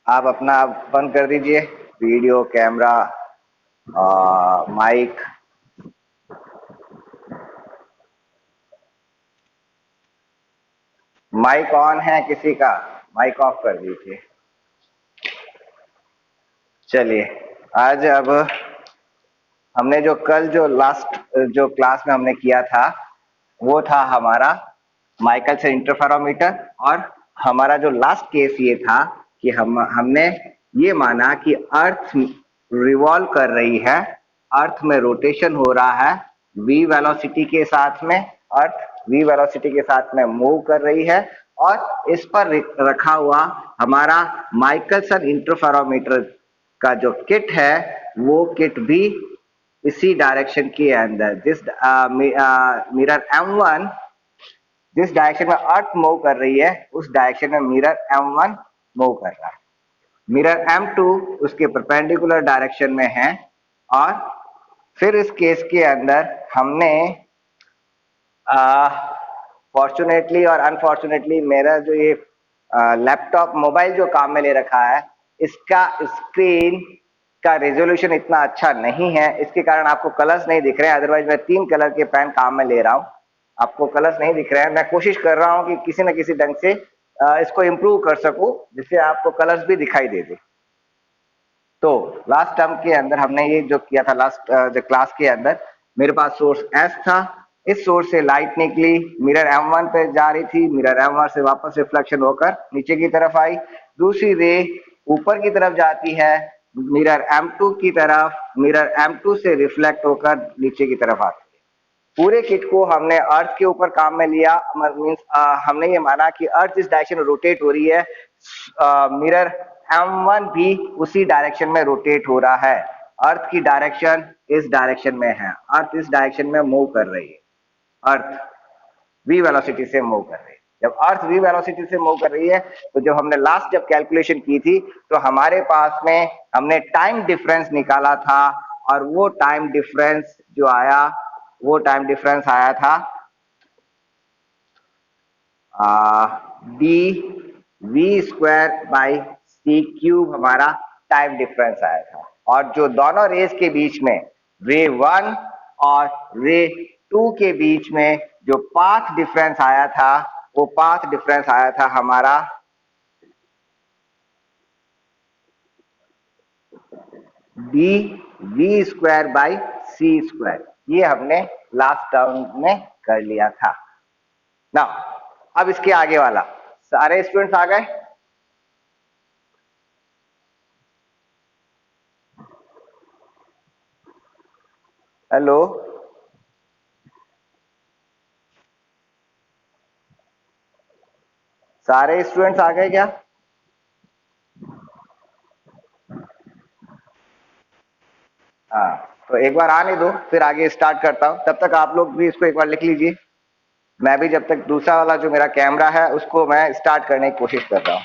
आप अपना बंद कर दीजिए, video, camera, mic. Mic on है किसी का? माइक ऑफ कर दीजिए। चलिए, आज अब हमने जो कल जो लास्ट जो क्लास में हमने किया था वो था हमारा माइकलसन इंटरफेरोमीटर। और हमारा जो लास्ट केस ये था कि हमने ये माना कि अर्थ रिवॉल्व कर रही है, अर्थ में रोटेशन हो रहा है v वेलोसिटी के साथ में, अर्थ v वेलोसिटी के साथ में मूव कर रही है। और इस पर रखा हुआ हमारा माइकलसन इंटरफेरोमीटर का जो किट है वो किट भी इसी डायरेक्शन के अंदर, जिस मिरर M1 जिस डायरेक्शन में अर्थ मूव कर रही है उस डायरेक्शन में मिरर M1 मूव कर रहा है। मिरर M2 उसके परपेंडिकुलर डायरेक्शन में है। और फिर इस केस के अंदर हमने फॉर्चुनेटली और अनफॉर्चुनेटली मेरा जो ये लैपटॉप मोबाइल जो काम में ले रखा है, इसका स्क्रीन का रेजोल्यूशन इतना अच्छा नहीं है, इसके कारण आपको कलर्स नहीं दिख रहे हैं। अदरवाइज मैं 3 कलर के पेन काम में ले रहा हूँ, आपको कलर्स नहीं दिख रहे हैं। मैं कोशिश कर रहा हूँ कि किसी न किसी ढंग से इसको इम्प्रूव कर सकूं जिससे आपको कलर्स भी दिखाई दे दे। तो लास्ट टर्म के अंदर हमने ये जो किया था, लास्ट जो क्लास के अंदर मेरे पास सोर्स S था, इस सोर्स से लाइट निकली, मिरर M1 पे जा रही थी, मिरर M1 से वापस रिफ्लेक्शन होकर नीचे की तरफ आई, दूसरी रे ऊपर की तरफ जाती है मिरर M2 की तरफ, मिरर M2 से रिफ्लेक्ट होकर नीचे की तरफ आती है। पूरे किट को हमने अर्थ के ऊपर काम में लिया, मीन्स हमने ये माना कि अर्थ इस डायरेक्शन में रोटेट हो रही है, मिरर M1 भी उसी डायरेक्शन में रोटेट हो रहा है। अर्थ की डायरेक्शन इस डायरेक्शन में है, अर्थ इस डायरेक्शन में मूव कर रही है, अर्थ v वेलोसिटी से मूव कर रही है। जब अर्थ v वेलोसिटी से मूव कर रही है तो जब हमने लास्ट जब कैलकुलेशन की थी तो हमारे पास में हमने टाइम डिफरेंस निकाला था, और वो टाइम डिफरेंस जो आया वो टाइम डिफरेंस आया था d v square by c cube, हमारा टाइम डिफरेंस आया था। और जो दोनों रेस के बीच में, रे 1 और रे 2 के बीच में जो पाथ डिफरेंस आया था, वो पाथ डिफरेंस आया था हमारा d v square by c square. ये हमने लास्ट टर्म में कर लिया था ना। अब इसके आगे वाला, सारे स्टूडेंट्स आ गए? हेलो, सारे स्टूडेंट्स आ गए क्या? हाँ, तो एक बार आने दो फिर आगे स्टार्ट करता हूँ। तब तक आप लोग भी इसको एक बार लिख लीजिए। मैं भी जब तक दूसरा वाला जो मेरा कैमरा है उसको मैं स्टार्ट करने की कोशिश कर रहा हूँ।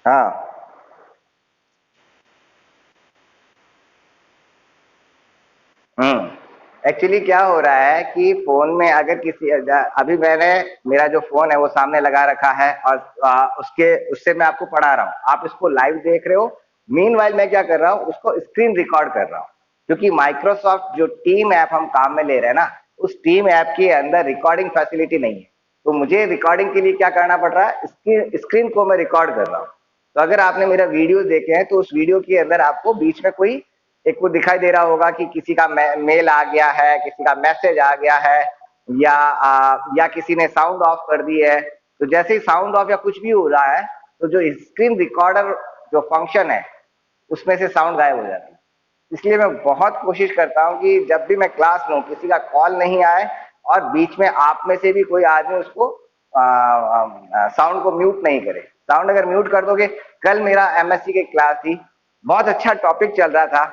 हाँ, एक्चुअली क्या हो रहा है कि फोन में अगर किसी, अभी मैंने मेरा जो फोन है वो सामने लगा रखा है और उसके उससे मैं आपको पढ़ा रहा हूँ, आप इसको लाइव देख रहे हो। मीनवाइल मैं क्या कर रहा हूँ, उसको स्क्रीन रिकॉर्ड कर रहा हूँ, क्योंकि माइक्रोसॉफ्ट जो टीम ऐप हम काम में ले रहे हैं ना, उस टीम ऐप के अंदर रिकॉर्डिंग फैसिलिटी नहीं है। तो मुझे रिकॉर्डिंग के लिए क्या करना पड़ रहा है, स्क्रीन को मैं रिकॉर्ड कर रहा हूँ। तो अगर आपने मेरा वीडियो देखे हैं तो उस वीडियो के अंदर आपको बीच में कोई एक वो दिखाई दे रहा होगा कि किसी का मेल आ गया है, किसी का मैसेज आ गया है, या किसी ने साउंड ऑफ कर दी है। तो जैसे ही साउंड ऑफ या कुछ भी हो रहा है तो जो स्क्रीन रिकॉर्डर जो फंक्शन है उसमें से साउंड गायब हो जाती है। इसलिए मैं बहुत कोशिश करता हूँ कि जब भी मैं क्लास लूँ किसी का कॉल नहीं आए, और बीच में आप में से भी कोई आदमी उसको साउंड को म्यूट नहीं करे। साउंड अगर म्यूट कर दोगे, कल मेरा एमएससी की क्लास थी, बहुत अच्छा टॉपिक चल रहा था,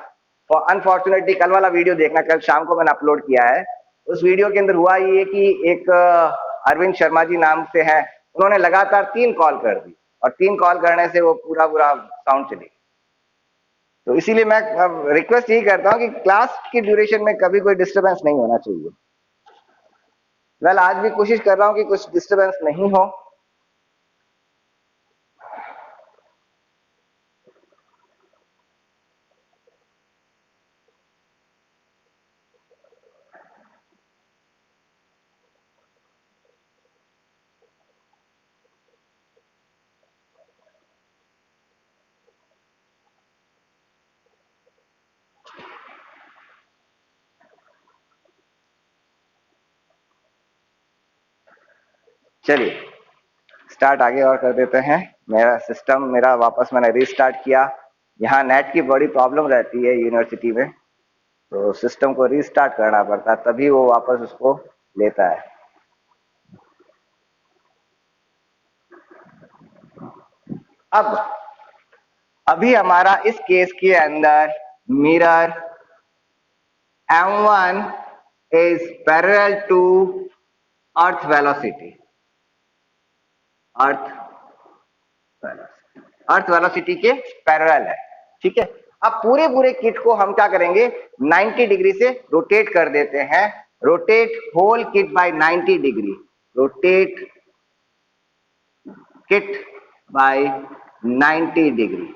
और अनफॉर्चुनेटली कल वाला वीडियो देखना, कल शाम को मैंने अपलोड किया है। उस वीडियो के अंदर हुआ ये कि एक अरविंद शर्मा जी नाम से है, उन्होंने लगातार 3 कॉल कर दी, और 3 कॉल करने से वो पूरा पूरा साउंड चली। तो इसीलिए मैं रिक्वेस्ट यही करता हूँ कि क्लास की ड्यूरेशन में कभी कोई डिस्टरबेंस नहीं होना चाहिए। वेल, आज भी कोशिश कर रहा हूँ कि कुछ डिस्टरबेंस नहीं हो। चलिए स्टार्ट आगे और कर देते हैं। मेरा सिस्टम वापस मैंने रीस्टार्ट किया। यहाँ नेट की बड़ी प्रॉब्लम रहती है यूनिवर्सिटी में, तो सिस्टम को रीस्टार्ट करना पड़ता है, तभी वो वापस उसको लेता है। अब अभी हमारा इस केस के अंदर mirror m1 is parallel to earth velocity, earth velocity के पैरेलल है। ठीक है, अब पूरे किट को हम क्या करेंगे, 90 डिग्री से रोटेट कर देते हैं। Rotate whole kit by 90 degree, rotate kit by 90 degree.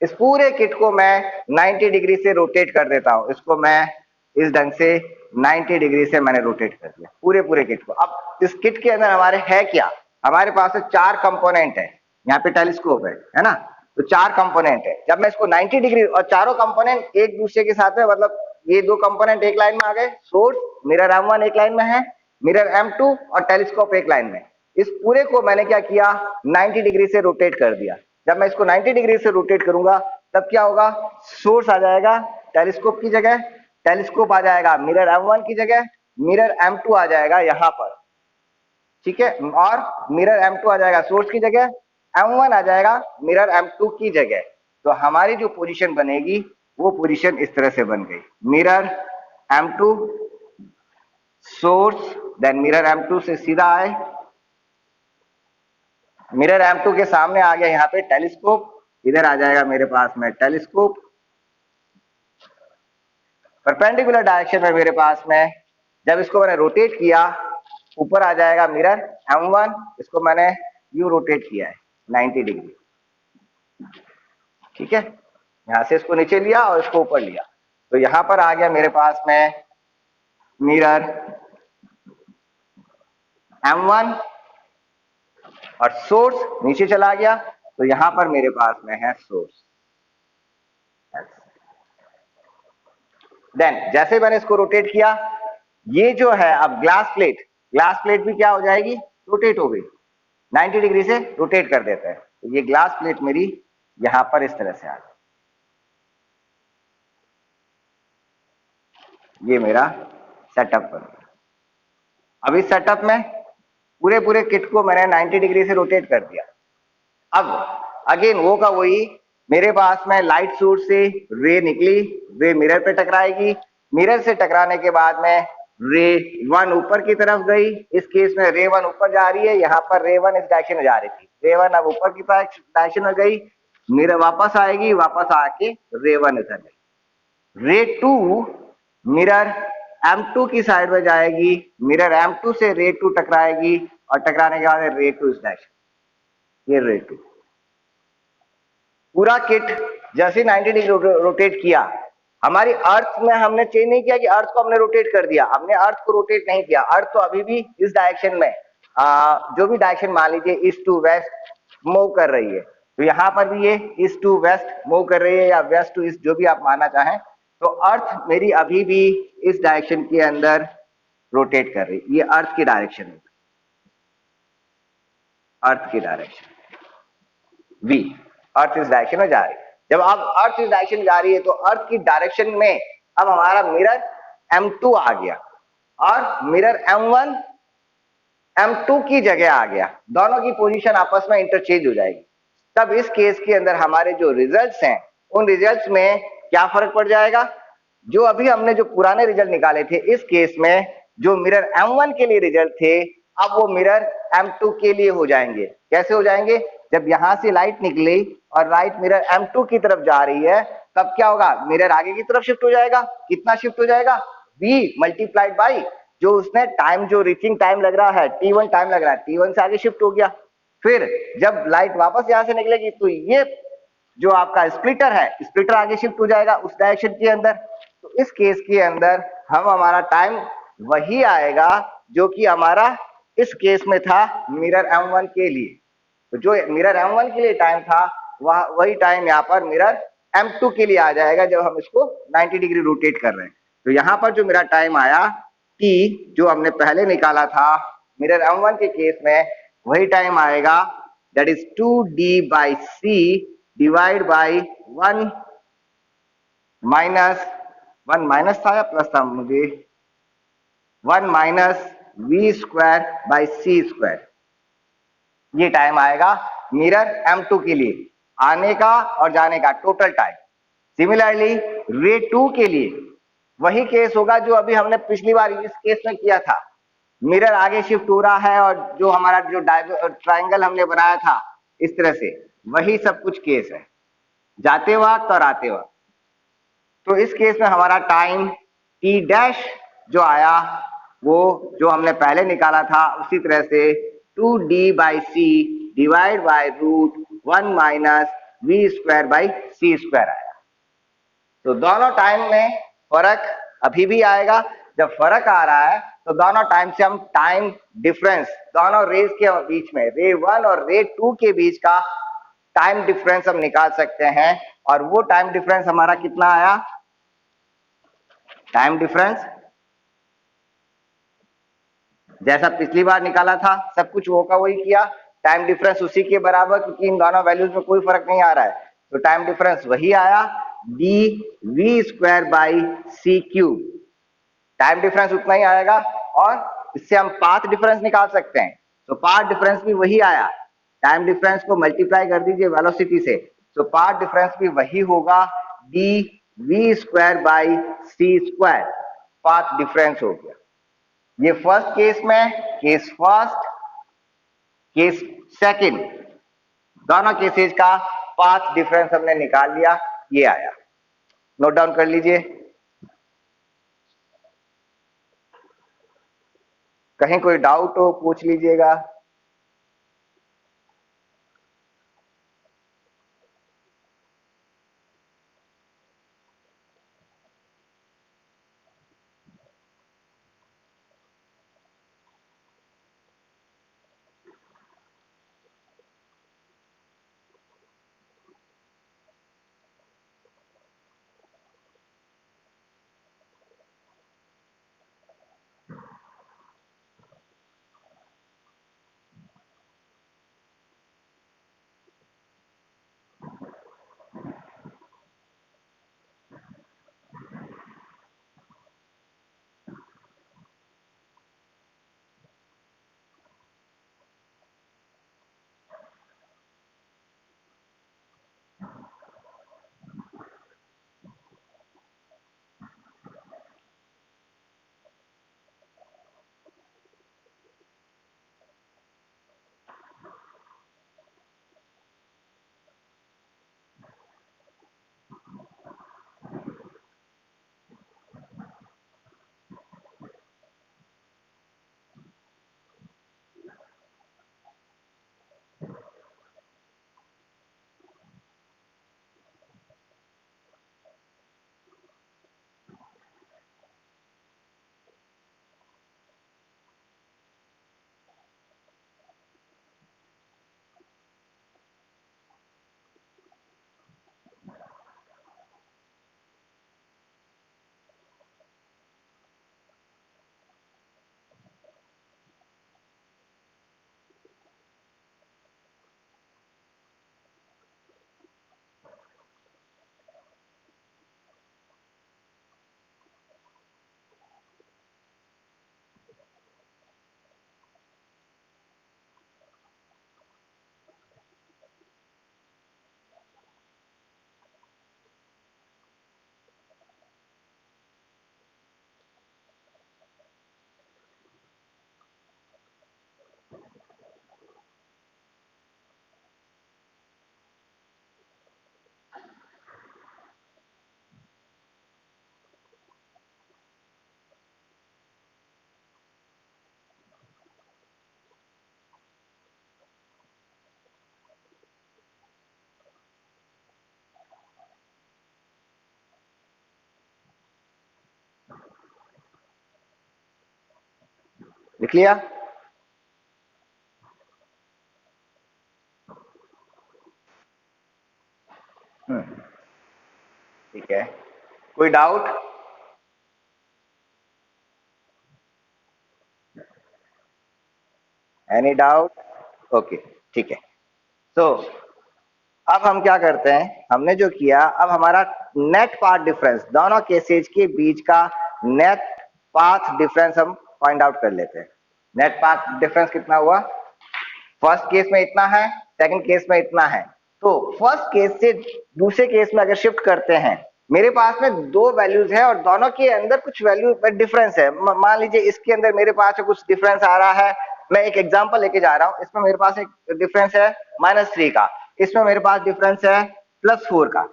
इस पूरे किट को मैं 90 डिग्री से रोटेट कर देता हूं। इसको मैं इस ढंग से 90 डिग्री से मैंने रोटेट कर दिया पूरे किट को। अब इस किट के अंदर हमारे है क्या, हमारे पास 4 कंपोनेंट है। यहाँ पे टेलीस्कोप है ना, तो 4 कंपोनेंट है। जब मैं इसको 90 डिग्री, और चारों कंपोनेंट एक दूसरे के साथ में, मतलब ये 2 कंपोनेंट एक लाइन में आ गए, सोर्स मिरर M1 एक लाइन में है, मिरर M2 और टेलीस्कोप एक लाइन में। इस पूरे को मैंने क्या किया, 90 डिग्री से रोटेट कर दिया। जब मैं इसको 90 डिग्री से रोटेट करूंगा तब क्या होगा, सोर्स आ जाएगा टेलीस्कोप की जगह, टेलीस्कोप आ जाएगा मिरर M1 की जगह, मिरर M2 आ जाएगा यहां पर। ठीक है, और मिरर M2 आ जाएगा सोर्स की जगह, M1 आ जाएगा मिरर M2 की जगह। तो हमारी जो पोजीशन बनेगी वो पोजीशन इस तरह से बन गई, mirror M2 source, then mirror M2 से सीधा आए, मिरर M2 के सामने आ गया यहाँ पे टेलीस्कोप, इधर आ जाएगा मेरे पास में टेलीस्कोप। परपेंडिकुलर डायरेक्शन में मेरे पास में, जब इसको मैंने रोटेट किया, ऊपर आ जाएगा मिरर M1, इसको मैंने यू रोटेट किया है 90 डिग्री। ठीक है, यहां से इसको नीचे लिया और इसको ऊपर लिया, तो यहां पर आ गया मेरे पास में मिरर M1 और सोर्स नीचे चला गया, तो यहां पर मेरे पास में है सोर्स। देन जैसे मैंने इसको रोटेट किया, ये जो है अब ग्लास प्लेट भी क्या हो जाएगी, रोटेट हो गई। 90 डिग्री से रोटेट कर देते हैं, तो ये ग्लास प्लेट मेरी यहां पर इस तरह से आ गई। ये मेरा सेटअप बन गया। अब इस सेटअप में पूरे किट को मैंने 90 डिग्री से रोटेट कर दिया। अब अगेन वो का वही, मेरे पास में लाइट सोर्स से रे निकली, रे मिरर पे टकराएगी, मिरर से टकराने के बाद में रे 1 ऊपर की तरफ गई। इस केस में रे 1 ऊपर जा रही है, यहाँ पर रे 1 इस डायरेक्शन में जा रही थी, रे 1 अब ऊपर की डायरेक्शन में गई, मिरर वापस आएगी, वापस आके रे 1 इधर गई। रे 2 मिरर M2 की साइड में जाएगी, मिरर M2 से रे 2 टकराएगी, और टकराने के बाद रे 2 इस डायरेक्शन, ये रे 2। पूरा किट जैसे 90 डिग्री रोटेट किया, हमारी अर्थ में हमने चेंज नहीं किया कि अर्थ को हमने रोटेट कर दिया, हमने अर्थ को रोटेट नहीं किया। अर्थ तो अभी भी इस डायरेक्शन में, जो भी डायरेक्शन मान लीजिए ईस्ट टू वेस्ट मूव कर रही है, तो यहाँ पर भी ये ईस्ट टू वेस्ट मूव कर रही है, या वेस्ट टू ईस्ट, जो भी आप मानना चाहें। तो अर्थ मेरी अभी भी इस डायरेक्शन के अंदर रोटेट कर रही है, ये अर्थ की डायरेक्शन है, अर्थ की डायरेक्शन v, अर्थ इस डायरेक्शन में जा रही है। जब अब अर्थ इस डायरेक्शन में जा रही है, तो अर्थ की डायरेक्शन में अब हमारा मिरर M2 आ गया, और मिरर M1 M2 की जगह आ गया, दोनों की पोजीशन आपस में इंटरचेंज हो जाएगी। तब इस केस के अंदर हमारे जो रिजल्ट्स हैं, उन रिजल्ट्स में क्या फर्क पड़ जाएगा, जो अभी हमने जो पुराने रिजल्ट निकाले थे, इस केस में जो मिरर M1 के लिए रिजल्ट थे, अब वो मिरर M2 के लिए हो जाएंगे। कैसे हो जाएंगे, जब यहां से लाइट निकली और लाइट मिरर M2 की तरफ जा रही है, तब क्या होगा, मिरर आगे की तरफ शिफ्ट हो जाएगा। कितना शिफ्ट हो जाएगा, v मल्टीप्लाइड बाई जो उसने टाइम, जो रीचिंग टाइम लग रहा है t1 टाइम लग रहा है, t1 से आगे शिफ्ट हो गया। फिर जब लाइट वापस यहां से निकलेगी, तो ये जो आपका स्प्लिटर है, स्प्लिटर आगे शिफ्ट हो जाएगा उस डायरेक्शन के अंदर। तो इस केस के अंदर हमारा टाइम वही आएगा जो कि हमारा इस केस में था मिरर M1 के लिए। तो जो मिरर M1 के लिए टाइम था, वही टाइम यहाँ पर मिरर M2 के लिए आ जाएगा, जब हम इसको 90 डिग्री रोटेट कर रहे हैं। तो यहाँ पर जो मेरा टाइम आया t, जो हमने पहले निकाला था मिरर M1 के केस में, वही टाइम आएगा, that is 2d/c divide by 1 minus, 1 minus था या प्लस था, मुझे 1 माइनस v² / c²। ये टाइम आएगा मिरर M2 के लिए, आने का और जाने का टोटल टाइम। सिमिलरली रे 2 के लिए वही केस होगा जो अभी हमने पिछली बार इस केस में किया था। मिरर आगे शिफ्ट हो रहा है और जो हमारा जो ट्राइंगल हमने बनाया था इस तरह से, वही सब कुछ केस है जाते वक्त और आते वक्त। तो इस केस में हमारा टाइम टी डैश जो आया वो जो हमने पहले निकाला था उसी तरह से 2d/c divide by √1 minus v²/c² आया। तो दोनों टाइम में फर्क अभी भी आएगा। जब फर्क आ रहा है तो दोनों टाइम से हम टाइम डिफरेंस दोनों रेज के बीच में, रे 1 और रे 2 के बीच का टाइम डिफरेंस हम निकाल सकते हैं। और वो टाइम डिफरेंस हमारा कितना आया, टाइम डिफरेंस जैसा पिछली बार निकाला था, सब कुछ वो का वही किया, टाइम डिफरेंस उसी के बराबर, क्योंकि इन दोनों वैल्यूज में कोई फर्क नहीं आ रहा है। तो टाइम डिफरेंस वही आया, dv²/c³। टाइम डिफरेंस उतना ही आएगा और इससे हम पाथ डिफरेंस निकाल सकते हैं। तो पाथ डिफरेंस भी वही आया, टाइम डिफरेंस को मल्टीप्लाई कर दीजिए वेलोसिटी से, तो पाथ डिफरेंस भी वही होगा, dv²/c²। पाथ डिफरेंस हो गया ये फर्स्ट केस में, केस फर्स्ट, केस सेकंड, दोनों केसेस का पाथ डिफरेंस हमने निकाल लिया, ये आया। नोट डाउन कर लीजिए, कहीं कोई डाउट हो पूछ लीजिएगा। लिख लिया? ठीक है, कोई डाउट? Any doubt? ओके, ठीक है। तो अब हम क्या करते हैं, हमने जो किया, अब हमारा नेट पाथ डिफरेंस, दोनों केसेज के बीच का नेट पाथ डिफरेंस हम फाइंड आउट कर लेते हैं। नेट पाथ डिफरेंस कितना हुआ, फर्स्ट केस में इतना है, सेकंड केस में इतना है। तो फर्स्ट केस से दूसरे केस में अगर शिफ्ट करते हैं, मेरे पास में दो वैल्यूज है और दोनों के अंदर कुछ वैल्यू में डिफरेंस है। मान लीजिए इसके अंदर मेरे पास कुछ डिफरेंस आ रहा है, मैं एक एग्जांपल लेके जा रहा हूं, इसमें मेरे पास एक डिफरेंस है -3 का, इसमें मेरे पास डिफरेंस है +4 का।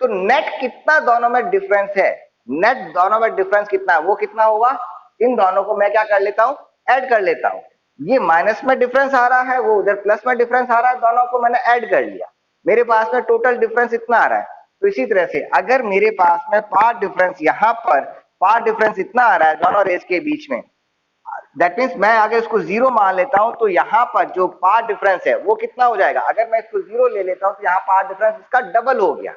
तो नेट कितना दोनों में डिफरेंस है, नेट दोनों में डिफरेंस कितना है, वो कितना होगा, इन दोनों को मैं क्या कर लेता हूं, ऐड कर लेता हूं। ये माइनस में डिफरेंस आ रहा है, वो उधर प्लस में डिफरेंस आ रहा है, दोनों को मैंने ऐड कर लिया, मेरे पास में टोटल डिफरेंस इतना आ रहा है। तो इसी तरह से अगर मेरे पास में पाथ डिफरेंस, यहां पर पाथ डिफरेंस इतना आ रहा है दोनों रेस के बीच में, दैट मीन्स मैं अगर इसको 0 मान लेता हूं तो यहां पर जो पाथ डिफरेंस है वो कितना हो जाएगा, अगर मैं इसको 0 ले लेता हूं तो यहां पाथ डिफरेंस इसका डबल हो गया।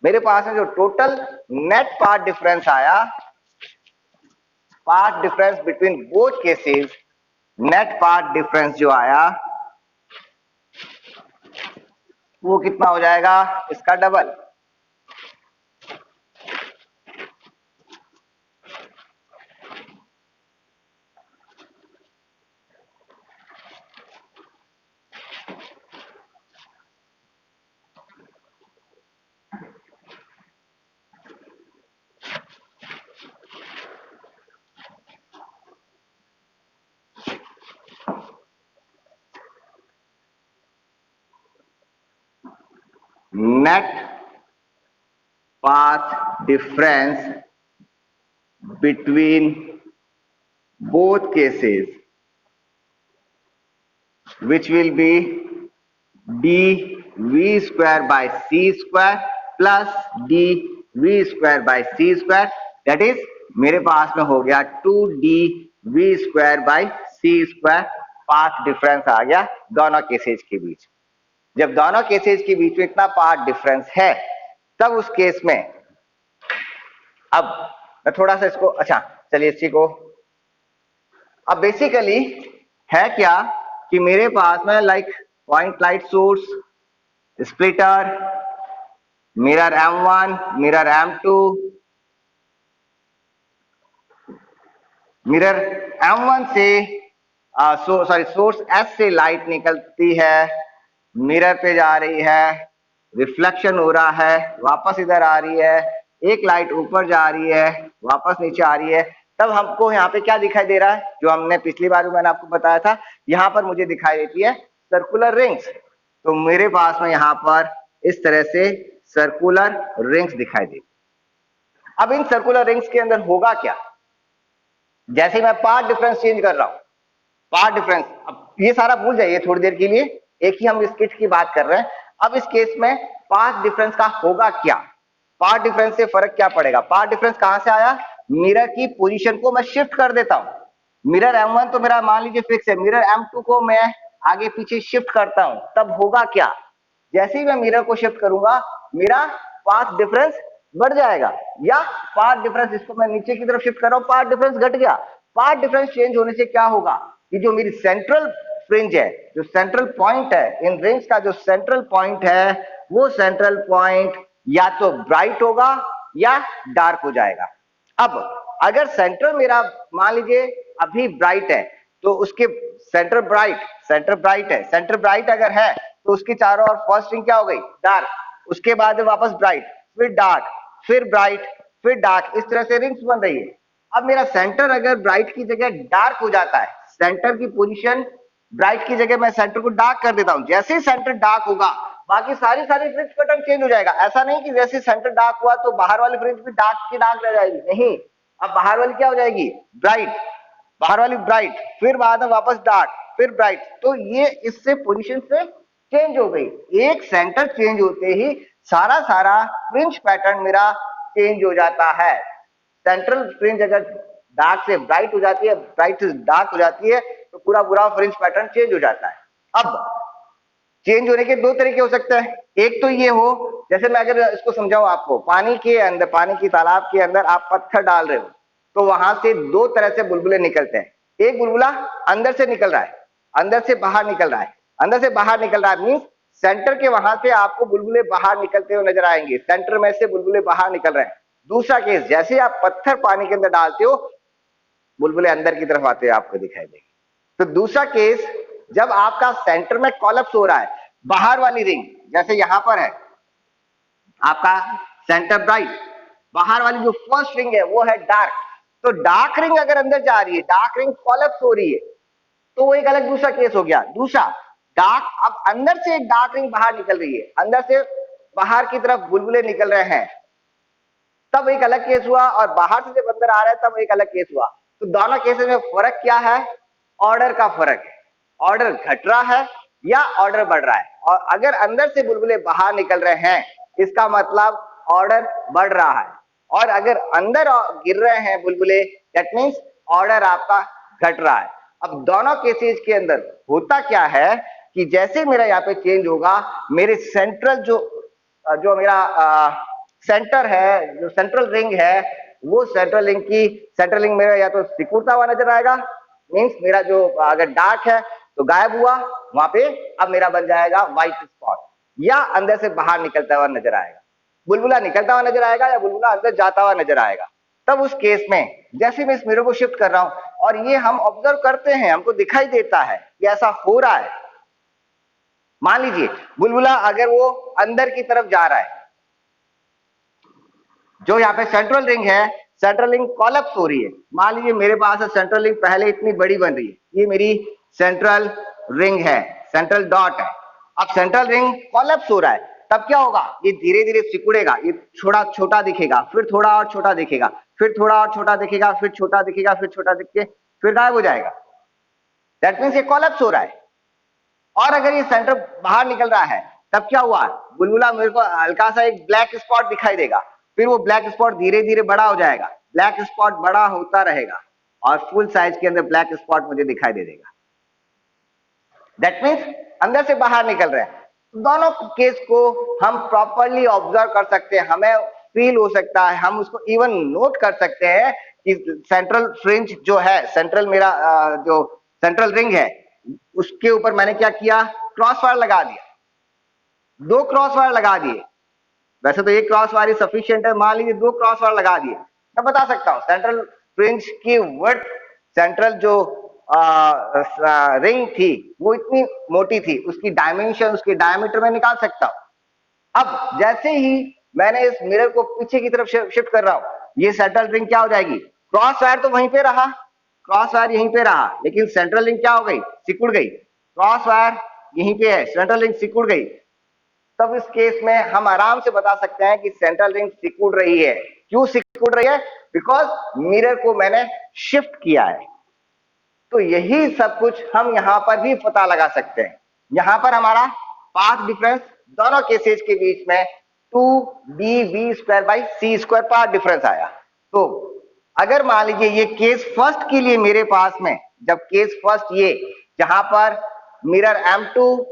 मेरे पास में जो टोटल नेट पाथ डिफरेंस आया, path difference between both cases, net path difference जो आया वो कितना हो जाएगा, इसका double. Net path difference between both cases, which will be dv square by c square plus dv square by c square, that is मेरे पास में हो गया 2dv square by c square, path difference आ गया दोनों केसेज के बीच। जब दोनों केसेज के बीच में इतना पाथ डिफरेंस है, तब उस केस में, अब मैं थोड़ा सा इसको, अच्छा चलिए इसी को, अब बेसिकली है क्या कि मेरे पास में like point light source, splitter, mirror M1, mirror M2, mirror M1 से सॉरी सोर्स S से लाइट निकलती है, मिरर पे जा रही है, रिफ्लेक्शन हो रहा है, वापस इधर आ रही है, एक लाइट ऊपर जा रही है, वापस नीचे आ रही है, तब हमको यहाँ पे क्या दिखाई दे रहा है, जो हमने पिछली बार मैंने आपको बताया था, यहाँ पर मुझे दिखाई देती है सर्कुलर रिंग्स। तो मेरे पास में यहाँ पर इस तरह से सर्कुलर रिंग्स दिखाई देती। अब इन सर्कुलर रिंग्स के अंदर होगा क्या, जैसे मैं पाथ डिफरेंस चेंज कर रहा हूं, पाथ डिफरेंस, अब ये सारा भूल जाइए थोड़ी देर के लिए, एक ही हम इस किट की बात कर रहे हैं। अब इस केस में पाथ डिफरेंस का होगा क्या, पाथ डिफरेंस से फर्क क्या पड़ेगा, पाथ डिफरेंस कहां से आया, मिरर की पोजीशन को मैं शिफ्ट कर देता हूं। मिरर M1 तो मेरा मान लीजिए फिक्स है, मिरर M2 को मैं आगे पीछे शिफ्ट करता हूं, तब होगा क्या, जैसे ही मैं मिरर को शिफ्ट करूंगा मेरा पाथ डिफरेंस बढ़ जाएगा, या पाथ डिफरेंस, इसको मैं नीचे की तरफ शिफ्ट कर रहा हूं, पाथ डिफरेंस घट गया। पाथ डिफरेंस चेंज होने से क्या होगा कि जो मेरी सेंट्रल फ्रिंज है, जो सेंट्रल पॉइंट है इन रिंग्स का, जो सेंट्रल पॉइंट है, वो सेंट्रल पॉइंट या तो ब्राइट होगा या डार्क हो जाएगा। अब अगर सेंटर मेरा मान लीजिए अभी ब्राइट है, तो उसके सेंटर ब्राइट है, सेंटर ब्राइट अगर है तो उसके चारों ओर फर्स्ट रिंग क्या हो गई, डार्क, उसके बाद वापस ब्राइट, फिर डार्क, फिर ब्राइट, फिर डार्क, इस तरह से रिंग्स बन रही है। अब मेरा सेंटर अगर ब्राइट की जगह डार्क हो जाता है, सेंटर की पोजीशन ब्राइट की जगह मैं सेंटर को डार्क कर देता हूं, जैसे ही सेंटर डार्क होगा बाकी सारी फ्रिंज पैटर्न चेंज हो जाएगा। ऐसा नहीं कि जैसे सेंटर डार्क हुआ तो बाहर वाली फ्रिंज भी डार्क की डार्क रह जाएगी, नहीं, अब बाहर वाली क्या हो जाएगी, ब्राइट, बाहर वाली ब्राइट, फिर बाद में वापस डार्क, फिर ब्राइट, तो ये इससे पोजीशन से चेंज हो गई। एक सेंटर चेंज होते ही सारा फ्रिंज पैटर्न मेरा चेंज हो जाता है। सेंट्रल फ्रिंज अगर डार्क से ब्राइट हो जाती है, ब्राइट से डार्क हो जाती है, तो पूरा फ्रिंज पैटर्न चेंज हो जाता है। अब चेंज होने के दो तरीके हो सकते हैं, एक तो ये हो, जैसे मैं अगर इसको समझाऊं आपको, पानी के अंदर, पानी की तालाब के अंदर आप पत्थर डाल रहे हो, तो वहां से दो तरह से बुलबुले निकलते हैं, एक बुलबुला अंदर से निकल रहा है, अंदर से बाहर निकल रहा है, अंदर से बाहर निकल रहा है, मींस सेंटर के वहां से आपको बुलबुले बाहर निकलते हुए नजर आएंगे, सेंटर में से बुलबुले बाहर निकल रहे हैं। दूसरा केस, जैसे आप पत्थर पानी के अंदर डालते हो, बुलबुले अंदर की तरफ आते हुए आपको दिखाई देंगे। तो दूसरा केस, जब आपका सेंटर में कॉलप्स हो रहा है, बाहर वाली रिंग जैसे यहां पर है आपका सेंटर ब्राइट, बाहर वाली जो फर्स्ट रिंग है वो है डार्क। तो डार्क रिंग अगर अंदर जा रही है, डार्क रिंग कॉलप्स हो रही है, तो वो एक अलग दूसरा केस हो गया। दूसरा, डार्क, अब अंदर से एक डार्क रिंग बाहर निकल रही है, अंदर से बाहर की तरफ बुलबुले निकल रहे हैं, तब एक अलग केस हुआ, और बाहर से जब अंदर आ रहा है तब एक अलग केस हुआ। तो दोनों केसेस में फर्क क्या है? ऑर्डर का फर्क है। ऑर्डर घट रहा है या ऑर्डर बढ़ रहा है। और अगर अंदर से बुलबुले बाहर निकल रहे हैं, इसका मतलब ऑर्डर बढ़ रहा है, और अगर अंदर गिर रहे हैं बुलबुले, दैट मीन्स ऑर्डर आपका घट रहा है। अब दोनों केसेस के अंदर होता क्या है कि जैसे मेरा यहाँ पे चेंज होगा, मेरे सेंट्रल जो मेरा सेंटर है, जो सेंट्रल रिंग है, वो सेंट्रल रिंग मेरा या तो सिकुड़ता हुआ नजर आएगा, मीन्स मेरा जो अगर डार्क है तो गायब हुआ वहां पे, अब मेरा बन जाएगा व्हाइट स्पॉट, या अंदर से बाहर निकलता हुआ नजर आएगा, बुलबुला निकलता हुआ नजर आएगा या बुलबुला अंदर जाता हुआ नजर आएगा। तब उस केस में जैसे मैं इस मिरर को शिफ्ट कर रहा हूं, और ये हम ऑब्जर्व करते हैं, हमको दिखाई देता है कि ऐसा हो रहा है। मान लीजिए बुलबुला अगर वो अंदर की तरफ जा रहा है, जो यहाँ पे सेंट्रल रिंग है, सेंट्रल रिंग कॉलप्स हो रही है। मान लीजिए मेरे पास सेंट्रल रिंग पहले इतनी बड़ी बन रही है, ये मेरी सेंट्रल रिंग है, सेंट्रल डॉट है। अब सेंट्रल रिंग कॉलप्स हो रहा है, तब क्या होगा? ये धीरे धीरे सिकुड़ेगा, ये थोड़ा छोटा दिखेगा, फिर थोड़ा और छोटा दिखेगा, फिर थोड़ा और छोटा दिखेगा, फिर छोटा दिखेगा, फिर छोटा दिख के फिर गायब हो जाएगा। दैट मीन्स ये कॉलप्स हो रहा है। और अगर ये सेंटर बाहर निकल रहा है, तब क्या हुआ? बुलबुला मेरे को हल्का सा एक ब्लैक स्पॉट दिखाई देगा, फिर वो ब्लैक स्पॉट धीरे धीरे बड़ा हो जाएगा, ब्लैक स्पॉट बड़ा होता रहेगा, और फुल साइज के अंदर ब्लैक स्पॉट मुझे दिखाई दे देगा। दैट मीन्स अंदर से बाहर निकल रहे हैं। दोनों केस को हम प्रॉपरली ऑब्जर्व कर सकते हैं, हमें फील हो सकता है, हम उसको इवन नोट कर सकते हैं कि सेंट्रल फ्रिंज जो है, सेंट्रल मेरा जो सेंट्रल रिंग है, उसके ऊपर मैंने क्या किया? क्रॉस वायर लगा दिया, 2 क्रॉस वायर लगा दिए। वैसे तो एक क्रॉस वायर सफिशिएंट है, मान लीजिए 2 क्रॉस वायर लगा दिए। मैं बता सकता हूं सेंट्रल फ्रिंज की विड्थ, सेंट्रल जो रिंग थी वो इतनी मोटी थी, उसकी डायमेंशन, उसके डायमीटर में निकाल सकता हूं। अब जैसे ही मैंने इस मिरर को पीछे की तरफ शिफ्ट कर रहा हूं, ये सेंट्रल रिंग क्या हो जाएगी? क्रॉस वायर तो वहीं पे रहा, क्रॉस वायर यहीं पे रहा, लेकिन सेंट्रल रिंग क्या हो गई? सिकुड़ गई। क्रॉस वायर यहीं पे है, सेंट्रल रिंग सिकुड़ गई। तब इस केस में हम आराम से बता सकते हैं कि सेंट्रल रिंग सिकुड़ रही है। क्यों सिकुड़ रही है? बिकॉज मिरर को मैंने शिफ्ट किया है। तो यही सब कुछ हम यहां पर भी पता लगा सकते हैं। यहां पर हमारा पाथ डिफरेंस दोनों केसेस के बीच में 2dv²/c² पाथ डिफरेंस आया। तो अगर मान लीजिए ये केस फर्स्ट के लिए मेरे पास में, जब केस फर्स्ट ये जहां पर मिरर M2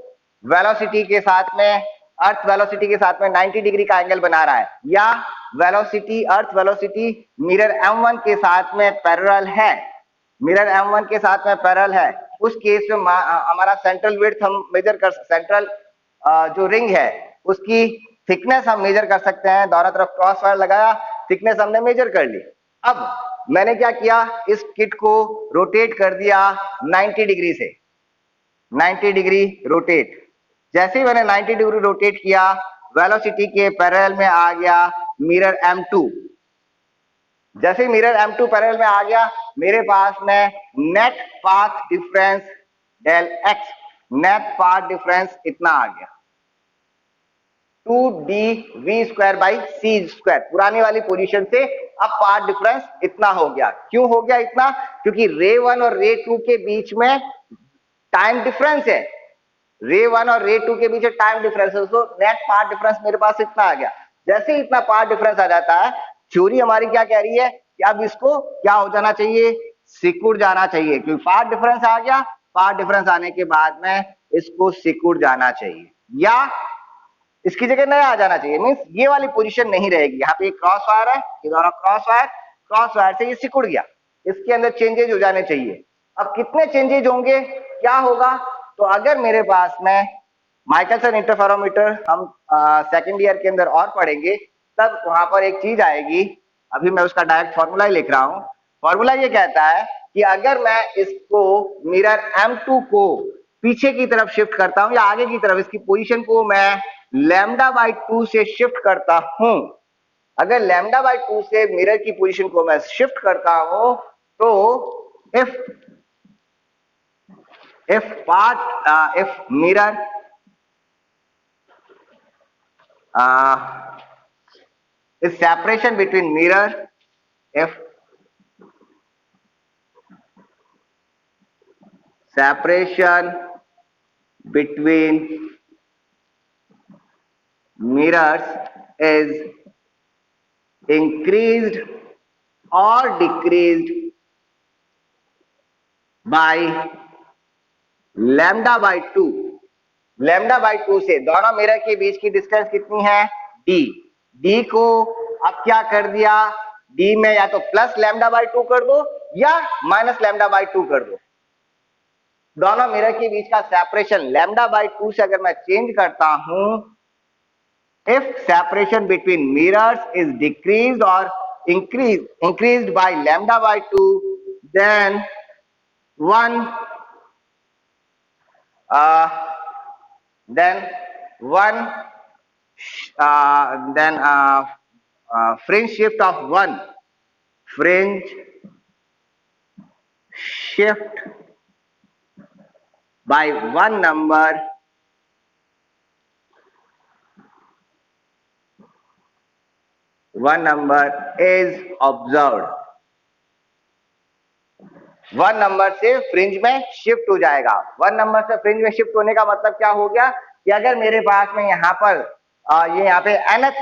वेलोसिटी के साथ में, अर्थ वेलोसिटी के साथ में 90 डिग्री का एंगल बना रहा है, या वेलोसिटी, अर्थ वेलोसिटी मिरर M1 के साथ में पैरेलल है, मिरर M1 के साथ में पैरेलल है, उस केस में हमारा सेंट्रल विड्थ हम मेजर कर, सेंट्रल जो रिंग है उसकी थिकनेस हम मेजर कर सकते हैं। दोनों तरफ क्रॉस वायर लगाया, थिकनेस हमने मेजर कर ली। अब मैंने क्या किया? इस किट को रोटेट कर दिया 90 डिग्री से, 90 डिग्री रोटेट। जैसे ही मैंने 90 डिग्री रोटेट किया, वेलोसिटी के पैरेलल में आ गया मिरर M2। जैसे मिरर M2 पैरेलल में आ गया, मेरे पास में net path difference del x, net path difference इतना आ गया 2dv²/c²। पुरानी वाली पोजीशन से अब पाथ डिफरेंस इतना हो गया। क्यों हो गया इतना? क्योंकि रे 1 और रे 2 के बीच में टाइम डिफरेंस है, रे 1 और रे 2 के बीच टाइम डिफरेंस है, तो नेट पाथ डिफरेंस मेरे पास इतना आ गया। जैसे ही इतना पाथ डिफरेंस आ जाता है, थ्योरी हमारी क्या कह रही है कि अब इसको क्या हो जाना चाहिए? सिकुड़ जाना चाहिए, क्योंकि पाथ डिफरेंस आ गया, पाथ डिफरेंस आने के बाद में इसको सिकुड़ जाना चाहिए, या इसकी जगह नया आ जाना चाहिए। मींस ये वाली पोजीशन नहीं रहेगी। यहाँ पे क्रॉस वायर है, ये दोनों क्रॉस वायर से ये सिकुड़ गया, इसके अंदर चेंजेज हो जाने चाहिए। अब कितने चेंजेज होंगे, क्या होगा? तो अगर मेरे पास में माइकलसन इंटरफेरोमीटर हम सेकंड ईयर के अंदर और पढ़ेंगे, तब वहां पर एक चीज आएगी, अभी मैं उसका डायरेक्ट फॉर्मूला ही लिख रहा हूं। फॉर्मूला ये कहता है कि अगर मैं इसको मिरर M2 को पीछे की तरफ शिफ्ट करता हूं या आगे की तरफ, इसकी पोजीशन को मैं λ/2 से शिफ्ट करता हूं, अगर λ/2 से मिरर की पोजीशन को मैं शिफ्ट करता हूं, तो if mirror is separation between mirror, if separation between mirrors is increased or decreased by λ/2, λ/2 से दोनों मिरर के बीच की डिस्टेंस कितनी है, d। d को अब क्या कर दिया, d में या तो प्लस λ/2 कर दो या माइनस λ/2 कर दो। दोनों मिरर के बीच का सेपरेशन λ/2 से अगर मैं चेंज करता हूं, if separation between mirrors is decreased or increased by λ/2, then one uh, then one then fringe shift of one fringe shift by one number is observed। One number से fringe में shift हो जाएगा। One number से fringe में shift होने का मतलब क्या हो गया कि अगर मेरे पास में यहाँ पर ये यहाँ पे nth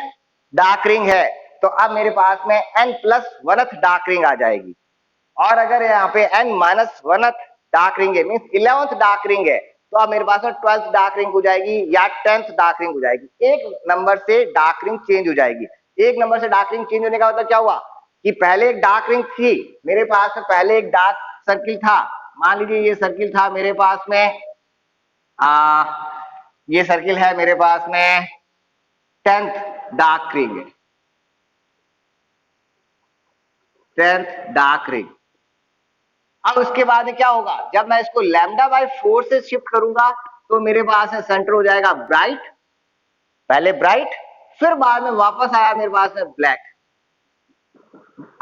डार्क रिंग है, तो अब मेरे पास में n+1th डार्क रिंग आ जाएगी। और अगर यहाँ पे n-1th डार्क रिंग है, मींस 11th डार्क रिंग है, तो अब मेरे पास में 12th डार्क रिंग हो जाएगी या 10th डार्क रिंग हो जाएगी। एक नंबर से डार्क रिंग चेंज हो जाएगी। एक नंबर से डार्क रिंग चेंज होने का मतलब क्या हुआ कि पहले एक डार्क रिंग थी मेरे पास में, पहले एक डार्क सर्किल था, मान लीजिए ये सर्किल था मेरे पास में, ये सर्किल है मेरे पास में 10th डार्क रिंग है, 10th डार्क रिंग। अब उसके बाद क्या होगा, जब मैं इसको λ/4 से शिफ्ट करूंगा, तो मेरे पास में सेंटर हो जाएगा ब्राइट, पहले ब्राइट, फिर बाद में वापस आया मेरे पास में ब्लैक।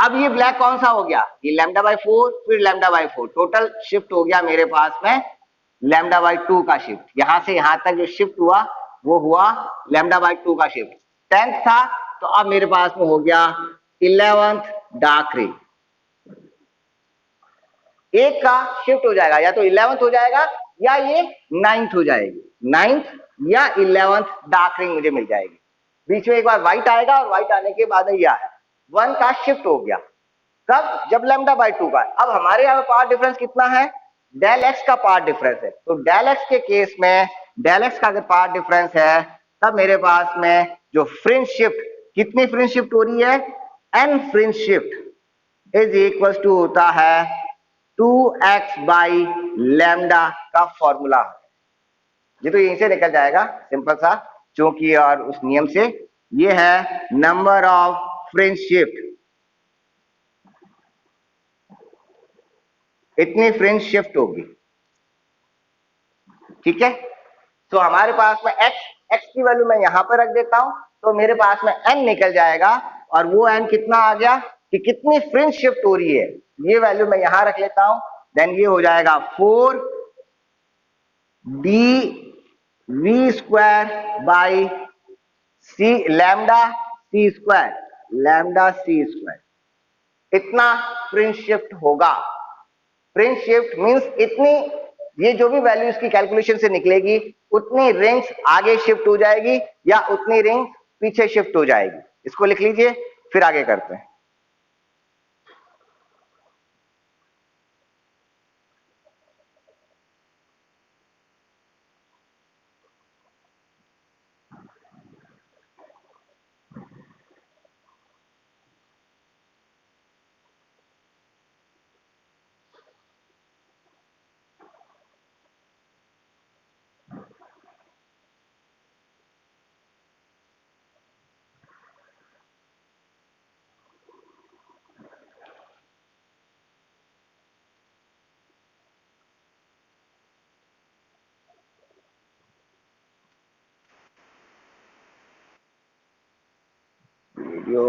अब ये ब्लैक कौन सा हो गया, ये λ/4 फिर λ/4, टोटल शिफ्ट हो गया मेरे पास में λ/2 का शिफ्ट। यहां से यहां तक जो शिफ्ट हुआ वो हुआ λ/2 का शिफ्ट। 10th था, तो अब मेरे पास में हो गया 11th डार्क रिंग। एक का शिफ्ट हो जाएगा, या तो 11th हो जाएगा या ये 9th हो जाएगी, 9th या 11th डार्क रिंग मुझे मिल जाएगी। बीच में एक बार व्हाइट आएगा और व्हाइट आने के बाद ये है 1 का शिफ्ट हो गया। कब, जब λ/2 का। अब हमारे यहाँ पावर डिफरेंस कितना है, डेल एक्स का पावर डिफरेंस है। तो डेल एक्स के केस में, डेल एक्स का अगर पावर डिफरेंस है, तब मेरे पास में जो फ्रिंज शिफ्ट, कितनी फ्रिंज शिफ्ट हो रही है, n fringe shift is equal to होता है 2x/λ का फॉर्मूला। ये तो यहीं से निकल जाएगा सिंपल सा, क्योंकि और उस नियम से, ये है नंबर ऑफ फ्रिंज शिफ्ट, इतनी फ्रिंज शिफ्ट होगी। ठीक है, तो हमारे पास में x की वैल्यू मैं यहां पर रख देता हूं, तो मेरे पास में n निकल जाएगा, और वो n कितना आ गया कि कितनी फ्रिंज शिफ्ट हो रही है, ये वैल्यू मैं यहां रख लेता हूं। देन ये हो जाएगा 4dv² λc², इतना फ्रिंज शिफ्ट होगा। फ्रिंज शिफ्ट मींस इतनी, ये जो भी वैल्यू इसकी कैलकुलेशन से निकलेगी, उतनी रिंग्स आगे शिफ्ट हो जाएगी या उतनी रिंग्स पीछे शिफ्ट हो जाएगी। इसको लिख लीजिए, फिर आगे करते हैं। वीडियो